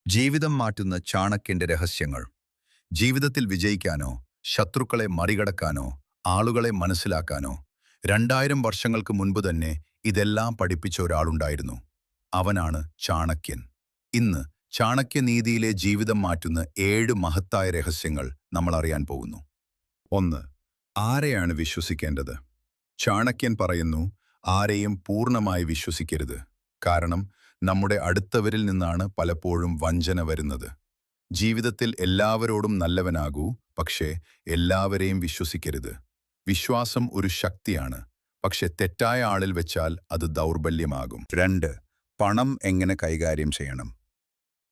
ജീവിതം മാറ്റുന്ന ചാണക്യന്റെ രഹസ്യങ്ങൾ. ജീവിതത്തിൽ വിജയിക്കാനോ ശത്രുക്കളെ മറികടക്കാനോ ആളുകളെ മനസ്സിലാക്കാനോ 2000 വർഷങ്ങൾക്ക് മുൻപ് തന്നെ ഇതെല്ലാം പഠിപ്പിച്ച ഒരാളുണ്ടായിരുന്നു. അവനാണ് ചാണക്യൻ. ഇന്ന് ചാണക്യനീതിയിലെ ജീവിതം മാറ്റുന്ന 7 മഹത്തായ രഹസ്യങ്ങൾ നമ്മൾ അറിയാൻ പോകുന്നു. 1. ആരെയാണ് വിശ്വസിക്കേണ്ടത്? ചാണക്യൻ പറയുന്നു, ആരെയും പൂർണ്ണമായി വിശ്വസിക്കരുത്. കാരണം നമ്മുടെ അടുത്തവരിൽ നിന്നാണ് പലപ്പോഴും വഞ്ചന വരുന്നത്. ജീവിതത്തിൽ എല്ലാവരോടും നല്ലവനാകൂ, പക്ഷേ എല്ലാവരെയും വിശ്വസിക്കരുത്. വിശ്വാസം ഒരു ശക്തിയാണ്, പക്ഷെ തെറ്റായ ആളിൽ വെച്ചാൽ അത് ദൗർബല്യമാകും. 2. പണം എങ്ങനെ കൈകാര്യം ചെയ്യണം?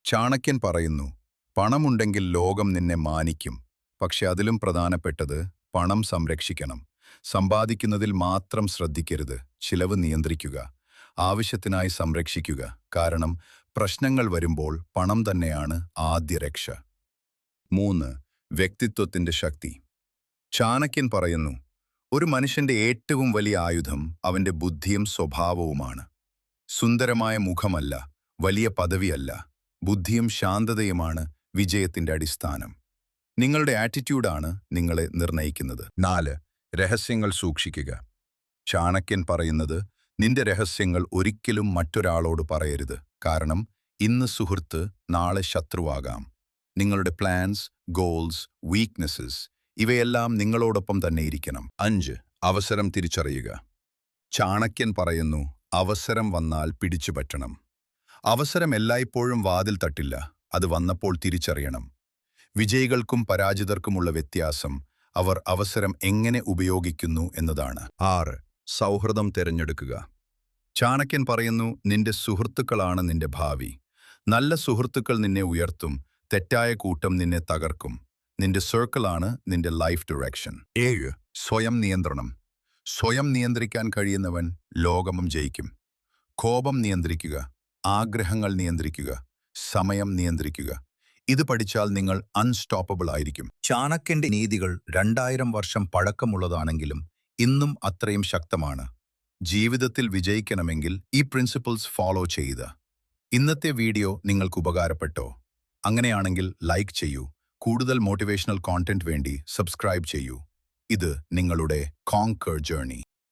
ചാണക്യൻ പറയുന്നു, പണമുണ്ടെങ്കിൽ ലോകം നിന്നെ മാനിക്കും. പക്ഷെ അതിലും പ്രധാനപ്പെട്ടത് പണം സംരക്ഷിക്കണം. സമ്പാദിക്കുന്നതിൽ മാത്രം ശ്രദ്ധിക്കരുത്, ചിലവ് നിയന്ത്രിക്കുക. ആവശ്യത്തിനായി സംരക്ഷിക്കുക. കാരണം പ്രശ്നങ്ങൾ വരുമ്പോൾ പണം തന്നെയാണ് ആദ്യ രക്ഷ. 3. വ്യക്തിത്വത്തിന്റെ ശക്തി. ചാണക്യൻ പറയുന്നു, ഒരു മനുഷ്യന്റെ ഏറ്റവും വലിയ ആയുധം അവന്റെ ബുദ്ധിയും സ്വഭാവവുമാണ്. സുന്ദരമായ മുഖമല്ല, വലിയ പദവിയല്ല, ബുദ്ധിയും ശാന്തതയുമാണ് വിജയത്തിന്റെ അടിസ്ഥാനം. നിങ്ങളുടെ ആറ്റിറ്റ്യൂഡാണ് നിങ്ങളെ നിർണയിക്കുന്നത്. 4. രഹസ്യങ്ങൾ സൂക്ഷിക്കുക. ചാണക്യൻ പറയുന്നത്, നിന്റെ രഹസ്യങ്ങൾ ഒരിക്കലും മറ്റൊരാളോട് പറയരുത്. കാരണം ഇന്ന് സുഹൃത്ത്, നാളെ ശത്രുവാകാം. നിങ്ങളുടെ പ്ലാൻസ്, ഗോൾസ്, വീക്ക്നെസ്സസ് ഇവയെല്ലാം നിങ്ങളോടൊപ്പം തന്നെ ഇരിക്കണം. 5. അവസരം തിരിച്ചറിയുക. ചാണക്യൻ പറയുന്നു, അവസരം വന്നാൽ പിടിച്ചുപറ്റണം. അവസരം എല്ലായ്പ്പോഴും വാതിൽ തട്ടില്ല, അത് വന്നപ്പോൾ തിരിച്ചറിയണം. വിജയികൾക്കും പരാജിതർക്കുമുള്ള വ്യത്യാസം അവർ അവസരം എങ്ങനെ ഉപയോഗിക്കുന്നു എന്നതാണ്. 6. സൗഹൃദം തിരഞ്ഞെടുക്കുക. ചാണക്യൻ പറയുന്നു, നിന്റെ സുഹൃത്തുക്കളാണ് നിന്റെ ഭാവി. നല്ല സുഹൃത്തുക്കൾ നിന്നെ ഉയർത്തും, തെറ്റായ കൂട്ടം നിന്നെ തകർക്കും. നിന്റെ സർക്കിളാണ് നിന്റെ ലൈഫ് ഡയറക്ഷൻ. 7. സ്വയം നിയന്ത്രണം. സ്വയം നിയന്ത്രിക്കാൻ കഴിയുന്നവൻ ലോകവും ജയിക്കും. കോപം നിയന്ത്രിക്കുക, ആഗ്രഹങ്ങൾ നിയന്ത്രിക്കുക, സമയം നിയന്ത്രിക്കുക. ഇത് പഠിച്ചാൽ നിങ്ങൾ അൺസ്റ്റോപ്പബിൾ ആയിരിക്കും. ചാണക്യന്റെ നീതികൾ 2000 വർഷം പഴക്കമുള്ളതാണെങ്കിലും ഇന്നും അത്രയും ശക്തമാണ്. ജീവിതത്തിൽ വിജയിക്കണമെങ്കിൽ ഈ പ്രിൻസിപ്പിൾസ് ഫോളോ ചെയ്യുക. ഇന്നത്തെ വീഡിയോ നിങ്ങൾക്ക് ഉപകാരപ്പെട്ടോ? അങ്ങനെയാണെങ്കിൽ ലൈക്ക് ചെയ്യൂ. കൂടുതൽ മോട്ടിവേഷണൽ കോണ്ടന്റ് വേണ്ടി സബ്സ്ക്രൈബ് ചെയ്യൂ. ഇത് നിങ്ങളുടെ കോൺക്വർ ജേർണി.